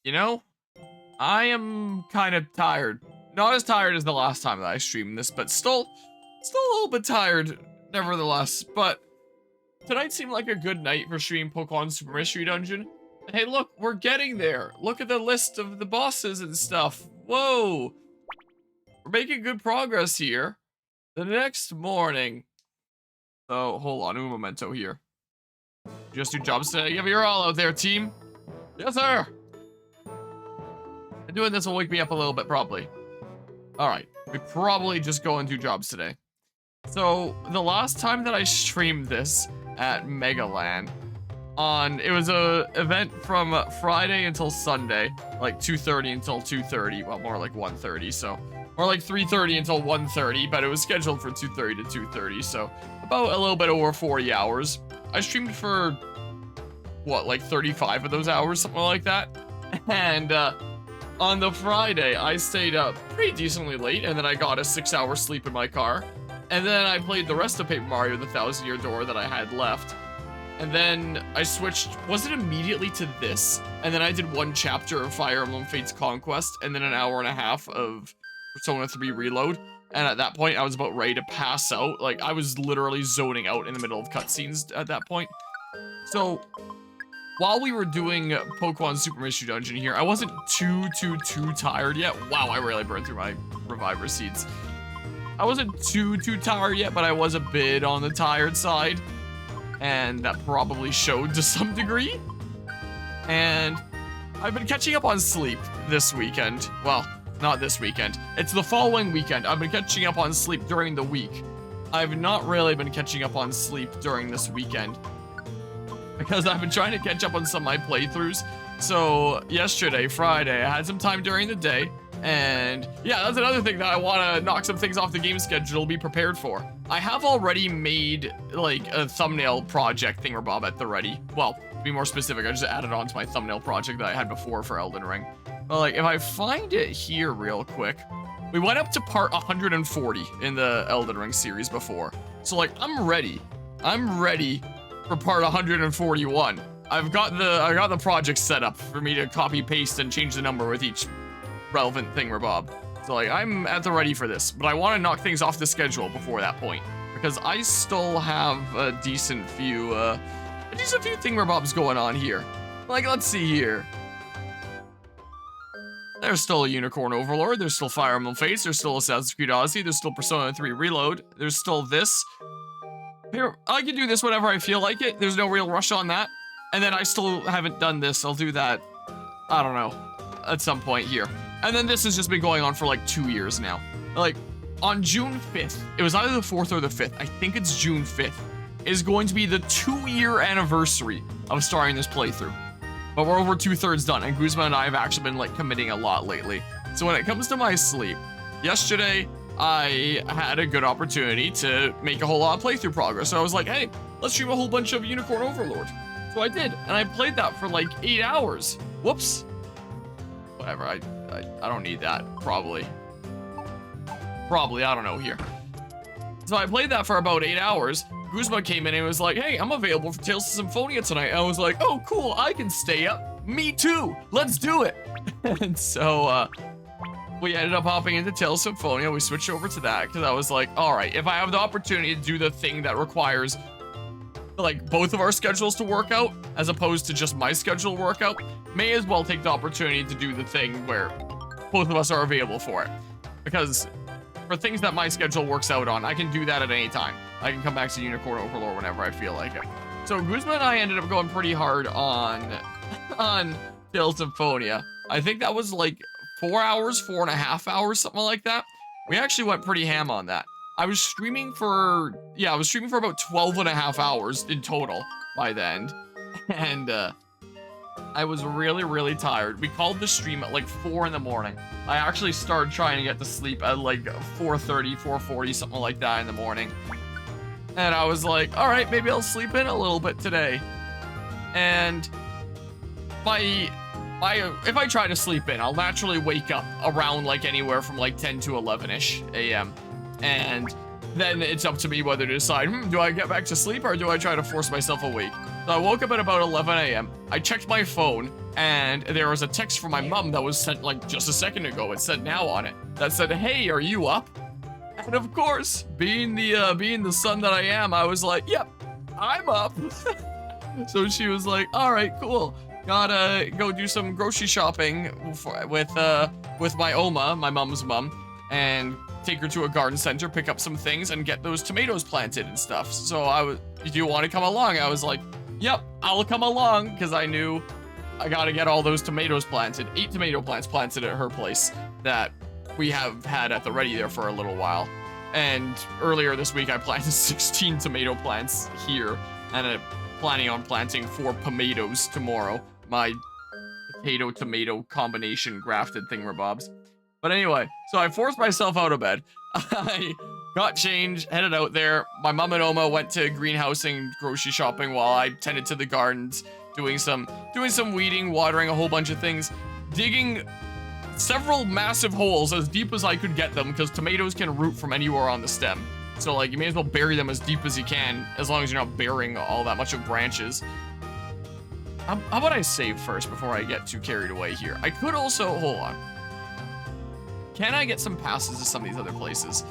You know, I am kind of tired. Not as tired as the last time that I streamed this, but still a little bit tired, nevertheless. But tonight seemed like a good night for streaming Pokemon Super Mystery Dungeon. And hey, look, we're getting there. Look at the list of the bosses and stuff. Whoa. We're making good progress here. The next morning. Oh, hold on, un momento here. Just do jobs today. Yeah, you're all out there, team. Yes, sir. And doing this will wake me up a little bit, probably. All right, we probably just go and do jobs today. So the last time that I streamed this at Megaland, it was a event from Friday until Sunday, like 2:30 until 2:30. Well, more like 1:30. So, or like 3:30 until 1:30. But it was scheduled for 2:30 to 2:30. So about a little bit over 40 hours. I streamed for what, like 35 of those hours, something like that. And on the Friday, I stayed up pretty decently late, and then I got a 6-hour sleep in my car. And then I played the rest of Paper Mario: The Thousand Year Door that I had left. And then I switched, was it immediately to this? And then I did one chapter of Fire Emblem Fates Conquest, and then an hour and a half of Persona 3 Reload. And at that point, I was about ready to pass out. Like, I was literally zoning out in the middle of cutscenes at that point. So, while we were doing Pokemon Super Mystery Dungeon here, I wasn't too tired yet. Wow, I really burned through my Reviver Seeds. I wasn't too tired yet, but I was a bit on the tired side. And that probably showed to some degree. And I've been catching up on sleep this weekend. Well, not this weekend. It's the following weekend. I've been catching up on sleep during the week. I've not really been catching up on sleep during this weekend, because I've been trying to catch up on some of my playthroughs. So yesterday, Friday, I had some time during the day. And yeah, that's another thing that I want to knock some things off the game schedule, be prepared for. I have already made like a thumbnail project thingamabob at the ready. Well, to be more specific, I just added on to my thumbnail project that I had before for Elden Ring. But like, if I find it here real quick, we went up to part 140 in the Elden Ring series before. So like, I'm ready for part 141. I got the project set up for me to copy paste and change the number with each relevant thingamabob. So like, I'm at the ready for this, but I want to knock things off the schedule before that point, because I still have a decent few thingamabobs going on here. Like, let's see here. There's still a Unicorn Overlord, there's still Fire Emblem Fates, there's still Assassin's Creed Odyssey, there's still Persona 3 Reload, there's still this. Here, I can do this whenever I feel like it, there's no real rush on that. And then I still haven't done this, I'll do that, I don't know, at some point here. And then this has just been going on for like 2 years now. Like, on June 5th, it was either the 4th or the 5th, I think it's June 5th, is going to be the 2-year anniversary of starting this playthrough. But we're over 2/3 done, and Guzman and I have actually been like committing a lot lately. So when it comes to my sleep, yesterday I had a good opportunity to make a whole lot of playthrough progress. So I was like, hey, let's stream a whole bunch of Unicorn Overlord. So I did, and I played that for like 8 hours. Whoops. Whatever, I don't need that, probably, I don't know here. So I played that for about 8 hours. Guzma came in and was like, hey, I'm available for Tales of Symphonia tonight. I was like, oh, cool, I can stay up. Me too, let's do it. And so, we ended up hopping into Tales of Symphonia. We switched over to that, because I was like, all right, if I have the opportunity to do the thing that requires like both of our schedules to work out, as opposed to just my schedule work out, may as well take the opportunity to do the thing where both of us are available for it. Because for things that my schedule works out on, I can do that at any time. I can come back to Unicorn Overlord whenever I feel like it. So Guzman and I ended up going pretty hard on Tales of Symphonia. I think that was like 4 hours, 4.5 hours, something like that. We actually went pretty ham on that. I was streaming for about 12.5 hours in total by the end. And I was really tired. We called the stream at like 4 in the morning. I actually started trying to get to sleep at like 4:30, 4:40, something like that in the morning. And I was like, all right, maybe I'll sleep in a little bit today. And if I try to sleep in, I'll naturally wake up around like anywhere from like 10 to 11-ish a.m. And then it's up to me whether to decide, do I get back to sleep or do I try to force myself awake? So I woke up at about 11 a.m. I checked my phone, and there was a text from my mom that was sent like just a second ago. It said now on it. That said, "Hey, are you up?" And of course, being the son that I am, I was like, "Yep, I'm up." So she was like, "All right, cool. Gotta go do some grocery shopping with my Oma, my mom's mom, and take her to a garden center, pick up some things, and get those tomatoes planted and stuff." So do you want to come along? I was like, "Yep, I'll come along," because I knew I gotta get all those tomatoes planted. 8 tomato plants planted at her place that we have had at the ready there for a little while. And earlier this week, I planted 16 tomato plants here, and I'm planning on planting 4 tomatoes tomorrow. My potato-tomato combination grafted thingamabobs. But anyway, so I forced myself out of bed. I got changed, headed out there. My mom and Oma went to greenhousing, grocery shopping, while I tended to the gardens, doing some weeding, watering a whole bunch of things, digging several massive holes as deep as I could get them, because tomatoes can root from anywhere on the stem. So like, you may as well bury them as deep as you can, as long as you're not burying all that much of branches. How about I save first before I get too carried away here? I could also, hold on. Can I get some passes to some of these other places?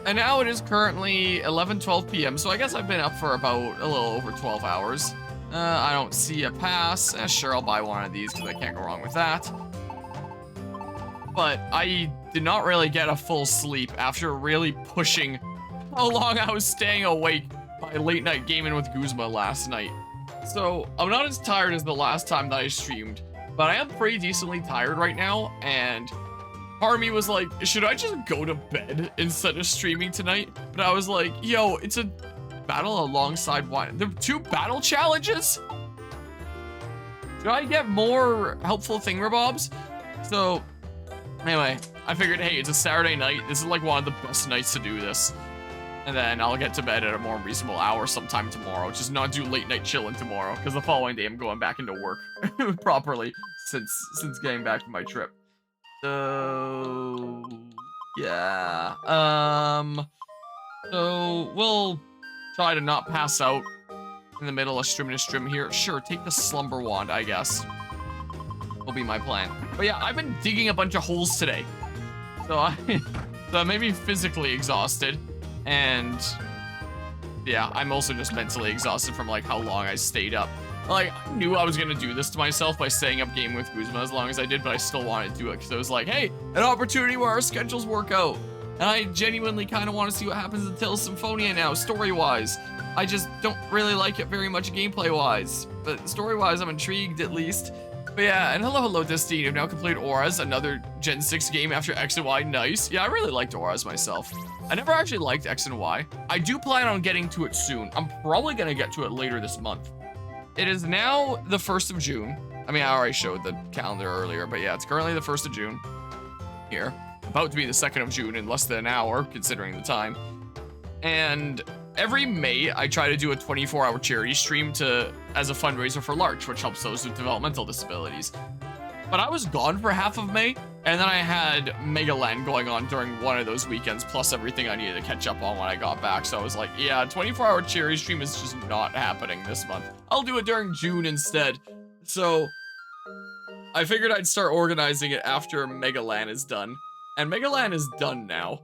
And now it is currently 11:12 p.m., so I guess I've been up for about a little over 12 hours. I don't see a pass. Sure, I'll buy one of these because I can't go wrong with that. But I did not really get a full sleep after really pushing how long I was staying awake by late night gaming with Guzma last night. So I'm not as tired as the last time that I streamed, but I am pretty decently tired right now, and part of me was like, should I just go to bed instead of streaming tonight? But I was like, yo, it's a battle alongside one. There are 2 battle challenges? Should I get more helpful thingamabobs? So anyway, I figured, hey, it's a Saturday night. This is like one of the best nights to do this. And then I'll get to bed at a more reasonable hour sometime tomorrow. Just not do late night chilling tomorrow, because the following day I'm going back into work properly since getting back from my trip. So yeah. So we'll try to not pass out in the middle of streaming a stream here. Sure, take the slumber wand, I guess. Will be my plan. But yeah, I've been digging a bunch of holes today. So so it made me physically exhausted. And yeah, I'm also just mentally exhausted from like how long I stayed up. Like, I knew I was gonna do this to myself by staying up gaming with Guzma as long as I did, but I still wanted to do it because I was like, hey, an opportunity where our schedules work out. And I genuinely kind of want to see what happens in Tales Symphonia now, story-wise. I just don't really like it very much gameplay-wise, but story-wise, I'm intrigued at least. But yeah, and hello, Destiny. You've now completed Auras, another Gen 6 game after X and Y. Nice. Yeah, I really liked Auras myself. I never actually liked X and Y. I do plan on getting to it soon. I'm probably gonna get to it later this month. It is now the 1st of June. I mean, I already showed the calendar earlier, but yeah, it's currently the 1st of June. Here. About to be the 2nd of June in less than an hour, considering the time. And every May, I try to do a 24-hour charity stream as a fundraiser for Larch, which helps those with developmental disabilities. But I was gone for half of May, and then I had Megaland going on during one of those weekends, plus everything I needed to catch up on when I got back. So I was like, yeah, 24-hour charity stream is just not happening this month. I'll do it during June instead. So I figured I'd start organizing it after Megaland is done. And Megaland is done now.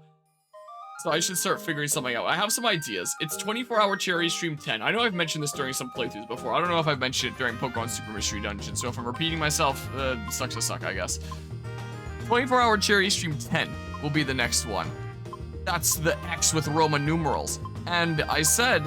So I should start figuring something out. I have some ideas. It's 24-hour charity stream 10. I know I've mentioned this during some playthroughs before. I don't know if I've mentioned it during Pokemon Super Mystery Dungeon. So if I'm repeating myself, sucks to suck, I guess. 24-hour charity stream 10 will be the next one. That's the X with Roman numerals. And I said,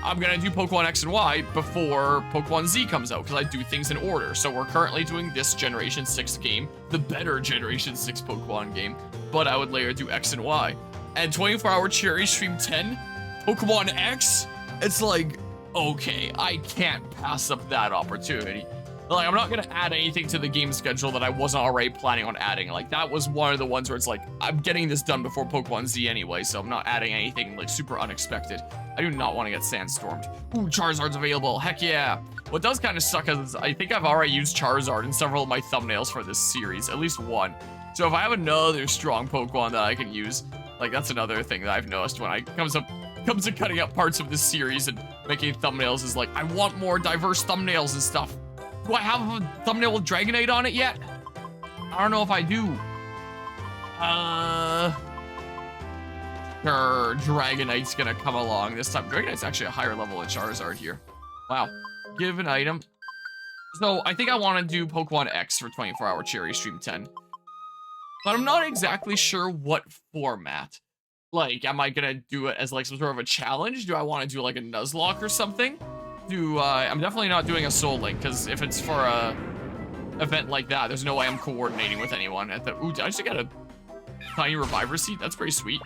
I'm gonna do Pokemon X and Y before Pokemon Z comes out, because I do things in order. So we're currently doing this Generation 6 game, the better Generation 6 Pokemon game, but I would later do X and Y. And 24-hour charity stream 10, Pokemon X, it's like, okay, I can't pass up that opportunity. Like, I'm not gonna add anything to the game schedule that I wasn't already planning on adding. Like, that was one of the ones where it's like, I'm getting this done before Pokemon Z anyway, so I'm not adding anything, like, super unexpected. I do not want to get Sandstormed. Ooh, Charizard's available, heck yeah. What does kind of suck is I think I've already used Charizard in several of my thumbnails for this series, at least one. So if I have another strong Pokemon that I can use, like, that's another thing that I've noticed when I comes to cutting up parts of this series and making thumbnails is like, I want more diverse thumbnails and stuff. Do I have a thumbnail with Dragonite on it yet? I don't know if I do. Sure, Dragonite's gonna come along this time. Dragonite's actually a higher level than Charizard here. Wow. Give an item. So I think I want to do Pokemon X for 24-hour Cherry Stream 10. But I'm not exactly sure what format. Like, am I gonna do it as like some sort of a challenge? Do I want to do like a Nuzlocke or something? I'm definitely not doing a Soul Link, because if it's for a event like that, there's no way I'm coordinating with anyone at the. Ooh, I just got a tiny reviver seat. That's pretty sweet.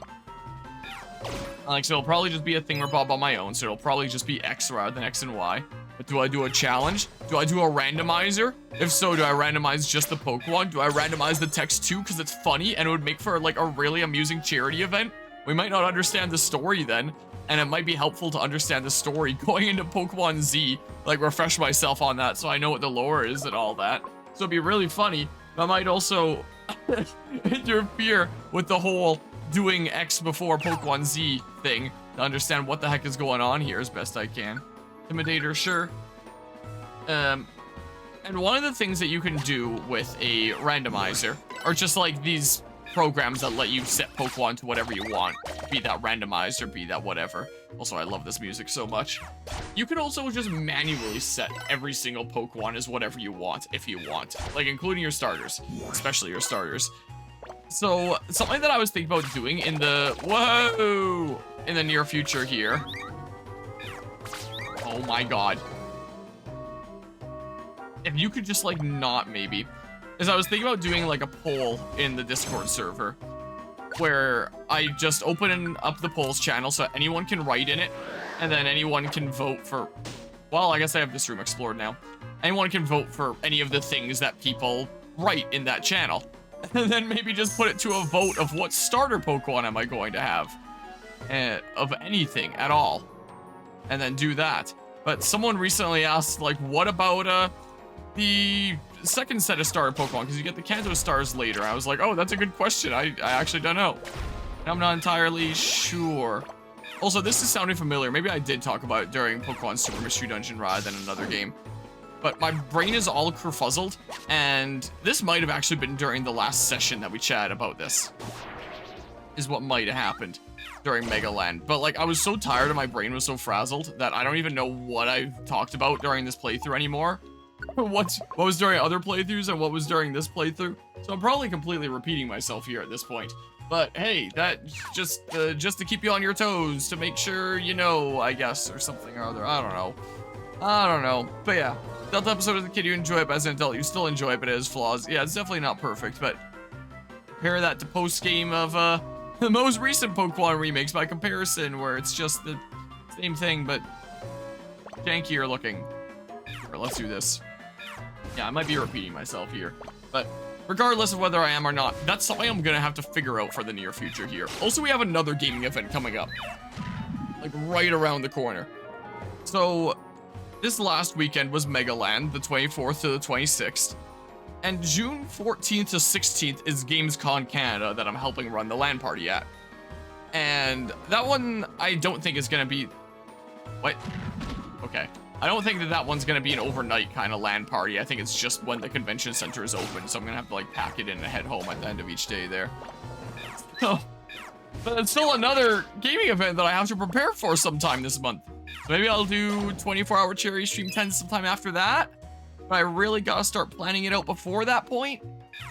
Like, so it'll probably just be a thingamabob on my own. So it'll probably just be X rather than X and Y. But do I do a challenge? Do I do a randomizer? If so, do I randomize just the Pokemon? Do I randomize the text too? Because it's funny and it would make for like a really amusing charity event. We might not understand the story then, and it might be helpful to understand the story going into Pokemon Z, like refresh myself on that so I know what the lore is and all that. So it'd be really funny, but I might also interfere with the whole doing X before Pokemon Z thing to understand what the heck is going on here as best I can. Intimidator, sure. And one of the things that you can do with a randomizer are just like these programs that let you set Pokemon to whatever you want, be that randomized or be that whatever. Also, I love this music so much. You can also just manually set every single Pokemon as whatever you want, if you want, like including your starters, especially your starters. So something that I was thinking about doing in the near future here. Oh my god. If you could just like not maybe. Is I was thinking about doing like a poll in the Discord server where I just open up the polls channel so anyone can write in it and then anyone can vote for, well, I guess I have this room explored now. Anyone can vote for any of the things that people write in that channel. And then maybe just put it to a vote of what starter Pokemon am I going to have of anything at all. And then do that. But someone recently asked like, what about the second set of starter Pokemon, because you get the Kanto stars later. I was like, oh, that's a good question. I actually don't know. I'm not entirely sure. Also, this is sounding familiar. Maybe I did talk about it during Pokemon Super Mystery Dungeon rather than another game. But my brain is all kerfuzzled, and this might have actually been during the last session that we chatted about this. Is what might have happened during Mega Land. But like, I was so tired and my brain was so frazzled that I don't even know what I talked about during this playthrough anymore. What was during other playthroughs and what was during this playthrough. So I'm probably completely repeating myself here at this point. But hey, that just to keep you on your toes, to make sure you know, I guess, or something or other. I don't know. But yeah, Delta episode as a kid you enjoy it, but as an adult you still enjoy it, but it has flaws. Yeah, it's definitely not perfect, but compare that to post-game of the most recent Pokemon remakes by comparison, where it's just the same thing, but jankier looking. Sure, let's do this. Yeah, I might be repeating myself here, but regardless of whether I am or not, that's something I'm gonna have to figure out for the near future here. Also, we have another gaming event coming up, like right around the corner. So this last weekend was Mega Land, the 24th to the 26th, and June 14th to 16th is Gamescom Canada that I'm helping run the LAN party at. And that one, I don't think is gonna be, what? Okay. I don't think that one's gonna be an overnight kind of LAN party. I think it's just when the convention center is open, so I'm gonna have to like pack it in and head home at the end of each day there. So, but it's still another gaming event that I have to prepare for sometime this month. So maybe I'll do 24-hour Cherry Stream 10 sometime after that. But I really gotta start planning it out before that point.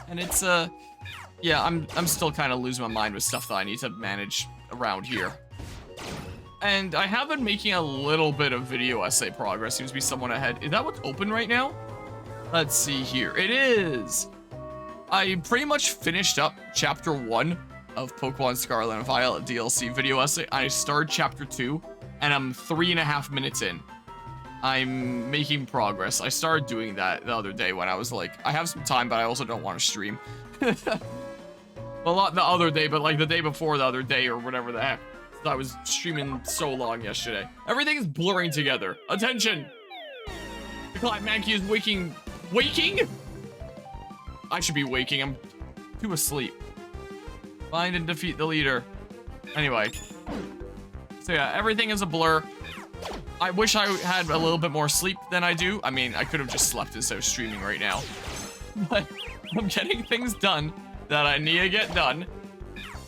And it's yeah, I'm still kind of losing my mind with stuff that I need to manage around here. And I have been making a little bit of video essay progress. Seems to be somewhat ahead. Is that what's open right now? Let's see here. It is. I pretty much finished up chapter 1 of Pokemon Scarlet and Violet DLC video essay. I started chapter 2, and I'm 3.5 minutes in. I'm making progress. I started doing that the other day when I was like, I have some time, but I also don't want to stream. Well, not the other day, but like the day before the other day or whatever the heck. I was streaming so long yesterday. Everything is blurring together. Attention! The Client Mankey is waking. Waking? I should be waking. I'm too asleep. Find and defeat the leader. Anyway. So yeah, everything is a blur. I wish I had a little bit more sleep than I do. I mean, I could have just slept instead of streaming right now. But I'm getting things done that I need to get done.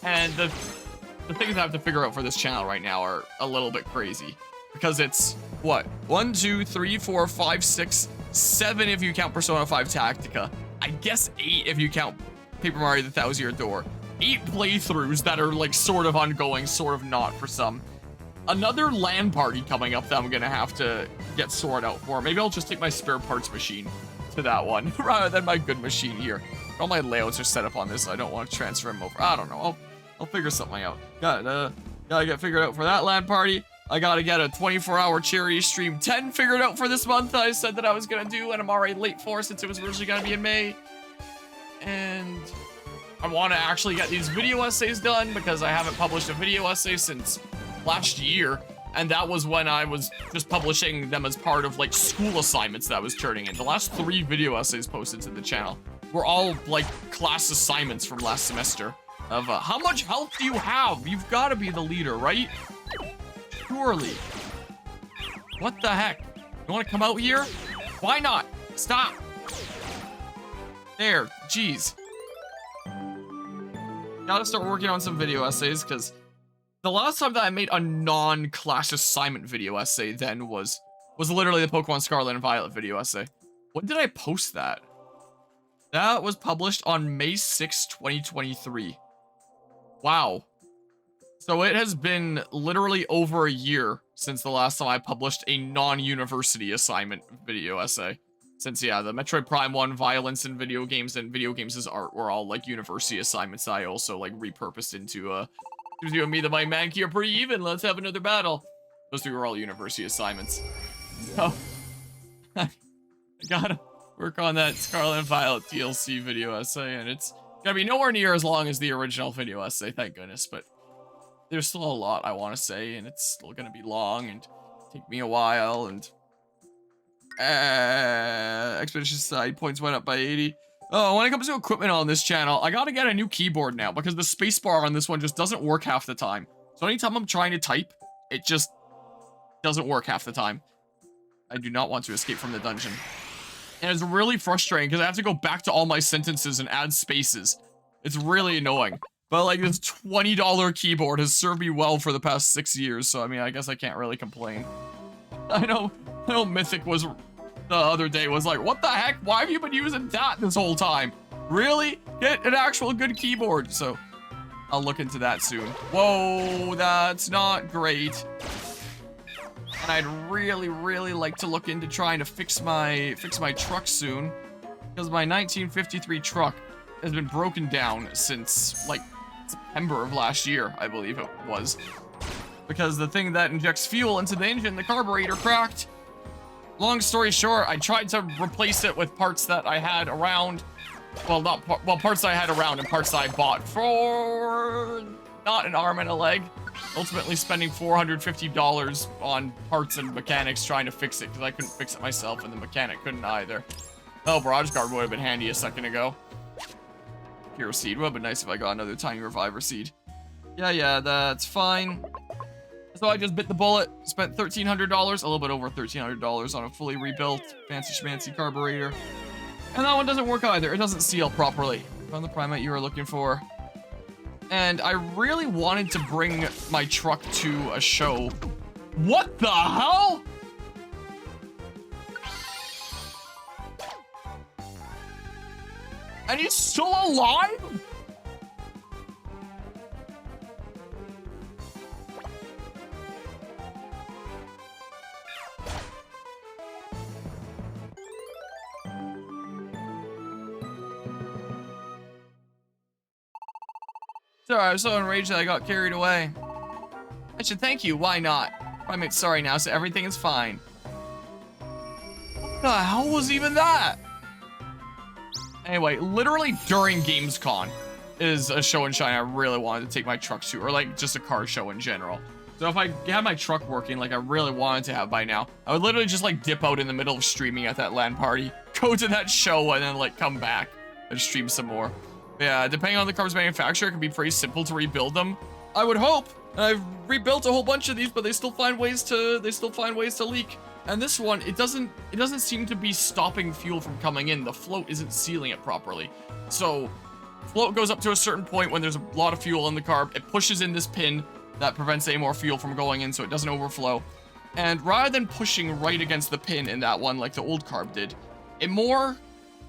And the things I have to figure out for this channel right now are a little bit crazy. Because it's, what? 1, 2, 3, 4, 5, 6, 7 if you count Persona 5 Tactica. I guess 8 if you count Paper Mario the Thousand Year Door. 8 playthroughs that are like sort of ongoing, sort of not for some. Another LAN party coming up that I'm gonna have to get sorted out for. Maybe I'll just take my spare parts machine to that one rather than my good machine here. All my layouts are set up on this, so I don't want to transfer them over. I don't know. I'll figure something out. Gotta get figured out for that LAN party. I gotta get a 24-hour charity stream 10 figured out for this month that I said that I was gonna do, and I'm already late for since it was originally gonna be in May. And I want to actually get these video essays done because I haven't published a video essay since last year, and that was when I was just publishing them as part of like school assignments that I was turning in. The last 3 video essays posted to the channel were all like class assignments from last semester of how much health do you have? You've got to be the leader, right? Surely. What the heck? You want to come out here? Why not? Stop. There, jeez. Gotta start working on some video essays, because the last time that I made a non-class assignment video essay then was literally the Pokemon Scarlet and Violet video essay. When did I post that? That was published on May 6, 2023. Wow. So it has been literally over a year since the last time I published a non-university assignment video essay. Since, yeah, the Metroid Prime 1, Violence in Video Games, and Video Games as Art were all, like, university assignments that I also, like, repurposed into, you and me, the Mighty Mankey are pretty even, let's have another battle. Those 3 were all university assignments. So, I gotta work on that Scarlet and Violet DLC video essay, and it's gonna be nowhere near as long as the original video essay, thank goodness, but there's still a lot I want to say, and it's still gonna be long, and take me a while, and Expedition Society points went up by 80. Oh, when it comes to equipment on this channel, I gotta get a new keyboard now, because the spacebar on this one just doesn't work half the time. So anytime I'm trying to type, it just doesn't work half the time. I do not want to escape from the dungeon. And it's really frustrating, because I have to go back to all my sentences and add spaces. It's really annoying. But, like, this $20 keyboard has served me well for the past 6 years, so, I mean, I guess I can't really complain. I know Mythic was, the other day, was like, what the heck? Why have you been using that this whole time? Really? Get an actual good keyboard. So, I'll look into that soon. Whoa, that's not great. And I'd really, really like to look into trying to fix my truck soon. Because my 1953 truck has been broken down since, like, September of last year, I believe it was. Because the thing that injects fuel into the engine, the carburetor, cracked. Long story short, I tried to replace it with parts that I had around. Well, parts I had around and parts I bought for not an arm and a leg. Ultimately spending $450 on parts and mechanics trying to fix it because I couldn't fix it myself and the mechanic couldn't either. Oh, Barrage Guard would have been handy a second ago. Hero Seed would have been nice if I got another Tiny Reviver Seed. Yeah, that's fine. So I just bit the bullet, spent $1,300, a little bit over $1,300 on a fully rebuilt fancy schmancy carburetor. And that one doesn't work either. It doesn't seal properly. Found the Primate you were looking for. And I really wanted to bring my truck to a show. What the hell? And he's still alive? Sorry, I was so enraged that I got carried away. I should thank you, why not? Primate's sorry now, so everything is fine. What the hell was even that? Anyway, literally during Gamescom is a show and shine I really wanted to take my truck to, or like just a car show in general. So if I had my truck working like I really wanted to have by now, I would literally just like dip out in the middle of streaming at that LAN party, go to that show, and then like come back and stream some more. Yeah, depending on the car's manufacturer, it can be pretty simple to rebuild them. I would hope. And I've rebuilt a whole bunch of these, but they still find ways to leak. And this one, it doesn't seem to be stopping fuel from coming in. The float isn't sealing it properly. So float goes up to a certain point when there's a lot of fuel in the carb. It pushes in this pin that prevents any more fuel from going in so it doesn't overflow. And rather than pushing right against the pin in that one like the old carb did, it more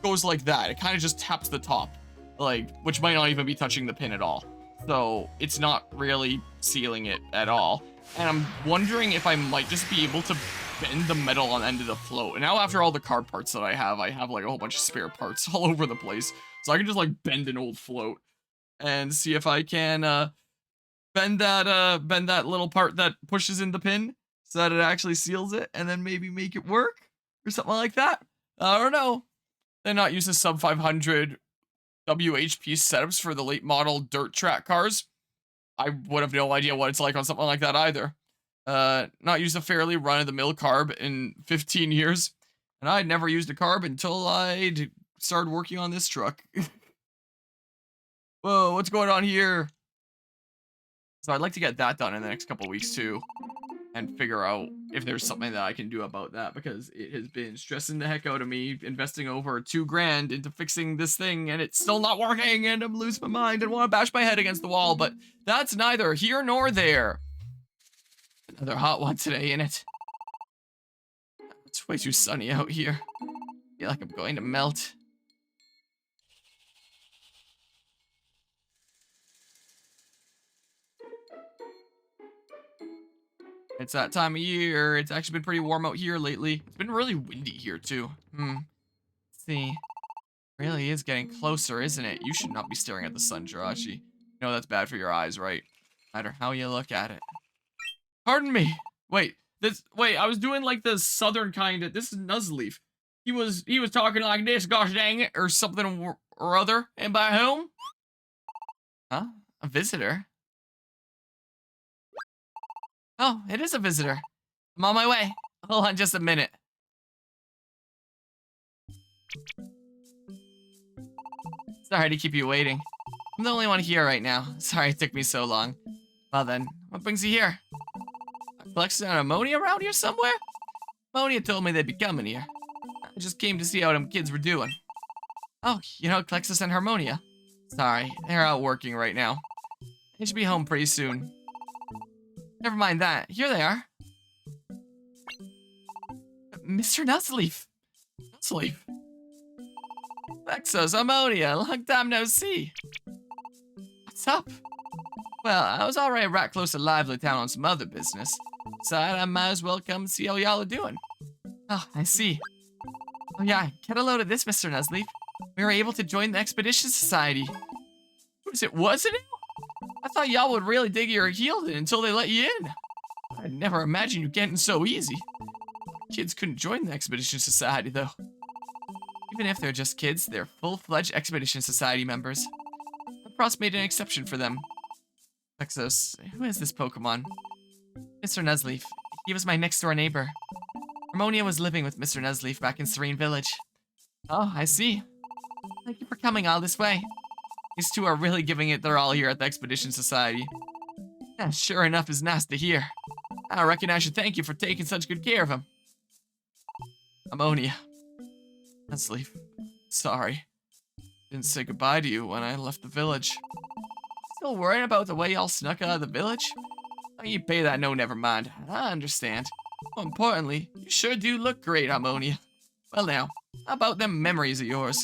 goes like that. It kind of just taps the top, like, which might not even be touching the pin at all. So it's not really sealing it at all. And I'm wondering if I might just be able to bend the metal on the end of the float. And now after all the carb parts that I have like a whole bunch of spare parts all over the place. So I can just like bend an old float and see if I can bend that little part that pushes in the pin so that it actually seals it, and then maybe make it work or something like that. I don't know. They're not using sub 500 WHP setups for the late model dirt track cars. I would have no idea what it's like on something like that either. Not used a fairly run-of-the-mill carb in 15 years, and I'd never used a carb until I'd started working on this truck. Whoa, what's going on here? So I'd like to get that done in the next couple weeks too, and figure out if there's something that I can do about that, because it has been stressing the heck out of me, investing over $2 grand into fixing this thing, and it's still not working, and I'm losing my mind and want to bash my head against the wall, but that's neither here nor there. Another hot one today, ain't it? It's way too sunny out here. I feel like I'm going to melt. It's that time of year. It's actually been pretty warm out here lately. It's been really windy here too. Let's see. Really is getting closer, isn't it? You should not be staring at the sun, Jirachi. You know that's bad for your eyes, right? No matter how you look at it. Pardon me. Wait, I was doing like the southern kind of, this is Nuzleaf. He was talking like this, gosh dang it, or something or other. And by whom? Huh? A visitor? Oh, it is a visitor. I'm on my way. Hold on just a minute. Sorry to keep you waiting. I'm the only one here right now. Sorry it took me so long. Well then, what brings you here? Collects an ammonia around here somewhere? Ammonia told me they'd be coming here. I just came to see how them kids were doing. Oh, you know Clexus and Harmonia? Sorry, they're out working right now. They should be home pretty soon. Never mind that. Here they are. Mr. Nuzleaf. Nuzleaf. Lexus, Ammonia, long time no see. What's up? Well, I was already right close to Lively Town on some other business, so I might as well come see how y'all are doing. Oh, I see. Oh yeah, get a load of this, Mr. Nuzleaf. We were able to join the Expedition Society. Wasn't it? I thought y'all would really dig your heels in until they let you in. I'd never imagined you getting so easy. Kids couldn't join the Expedition Society, though. Even if they're just kids, they're full-fledged Expedition Society members. The Frost made an exception for them. Exos, who is this Pokemon? Mr. Nuzleaf. He was my next-door neighbor. Harmonia was living with Mr. Nuzleaf back in Serene Village. Oh, I see. Thank you for coming all this way. These two are really giving it their all here at the Expedition Society. Yeah, sure enough is nice to hear. I reckon I should thank you for taking such good care of him. Ammonia. Nuzleaf. Sorry. Didn't say goodbye to you when I left the village. Still worried about the way y'all snuck out of the village? Oh, you pay that no, never mind. I understand. More importantly, you sure do look great, Ammonia. Well now, how about them memories of yours?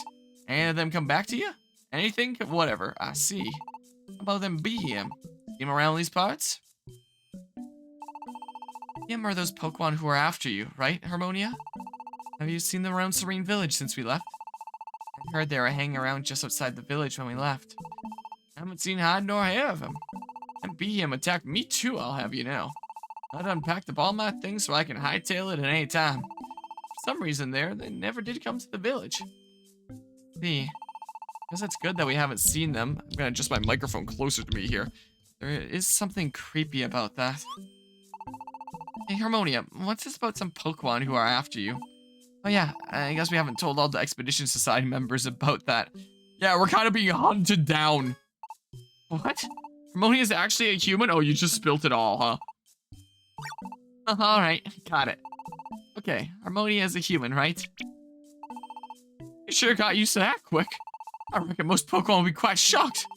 Any of them come back to you? Anything? Whatever, I see. How about them BM? See him around these parts? BM are those Pokemon who are after you, right, Harmonia? Have you seen them around Serene Village since we left? I heard they were hanging around just outside the village when we left. I haven't seen hide nor hair of him. And BM attacked me too, I'll have you know. I'd unpacked up all my things so I can hightail it at any time. For some reason they never did come to the village. See. Guess it's good that we haven't seen them. I'm gonna adjust my microphone closer to me here. There is something creepy about that. Hey, Harmonia, what's this about some Pokemon who are after you? Oh yeah, I guess we haven't told all the Expedition Society members about that. Yeah, we're kind of being hunted down. What? Harmonia is actually a human? Oh, you just spilt it all, huh? Alright, got it. Okay, Harmonia is a human, right? You sure got used to that quick. I reckon most Pokemon will be quite shocked.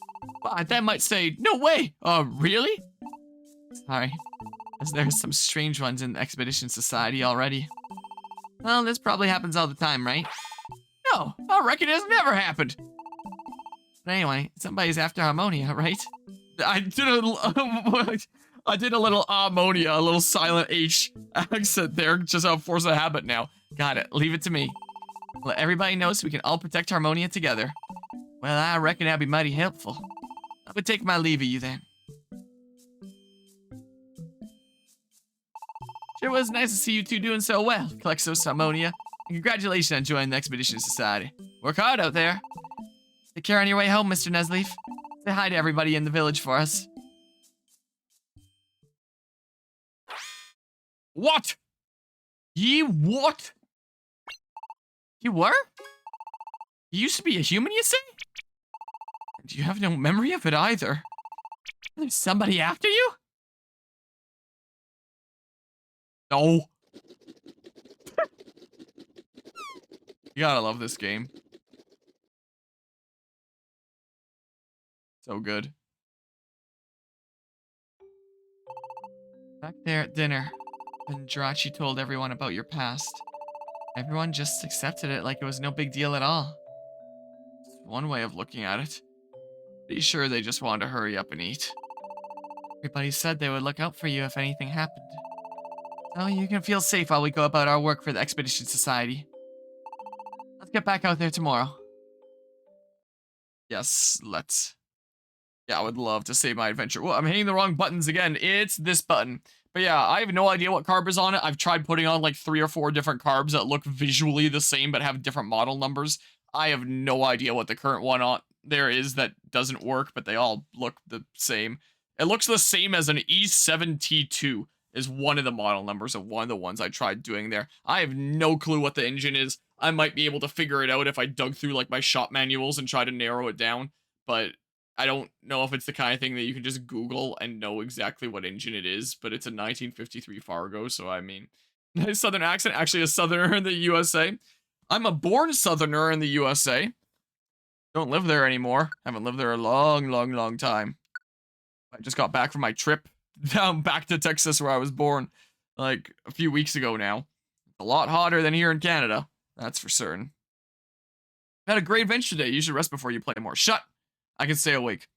But they might say, no way! Really? Sorry, as there's some strange ones in the Expedition Society already. Well, this probably happens all the time, right? No, I reckon it has never happened. But anyway, somebody's after Harmonia, right? I did a little ammonia, a little silent H accent there, just out of force of habit now. Got it, leave it to me. Let everybody know so we can all protect Harmonia together. Well, I reckon that'd be mighty helpful. I would take my leave of you then. Sure was nice to see you two doing so well, Plexos, Harmonia. And congratulations on joining the Expedition Society. Work hard out there. Take care on your way home, Mr. Nesleaf. Say hi to everybody in the village for us. What? Ye what? You were? You used to be a human, you say? And you have no memory of it either. There's somebody after you? No. You gotta love this game. So good. Back there at dinner, when Jirachi told everyone about your past, everyone just accepted it like it was no big deal at all. It's one way of looking at it. Pretty sure they just wanted to hurry up and eat. Everybody said they would look out for you if anything happened. So you can feel safe while we go about our work for the Expedition Society. Let's get back out there tomorrow. Yes, let's. Yeah, I would love to save my adventure. Well, I'm hitting the wrong buttons again. It's this button. But yeah, I have no idea what carb is on it. I've tried putting on like 3 or 4 different carbs that look visually the same but have different model numbers. I have no idea what the current one on there is that doesn't work, but they all look the same. It looks the same as an E7T2 is one of the model numbers of one of the ones I tried doing there. I have no clue what the engine is. I might be able to figure it out if I dug through like my shop manuals and try to narrow it down, but I don't know if it's the kind of thing that you can just Google and know exactly what engine it is, but it's a 1953 Fargo, so I mean, nice southern accent, actually a southerner in the USA. I'm a born southerner in the USA. Don't live there anymore. Haven't lived there a long time. I just got back from my trip down back to Texas where I was born, like a few weeks ago now. A lot hotter than here in Canada, that's for certain. Had a great adventure today. You should rest before you play more. Shut! I can stay awake.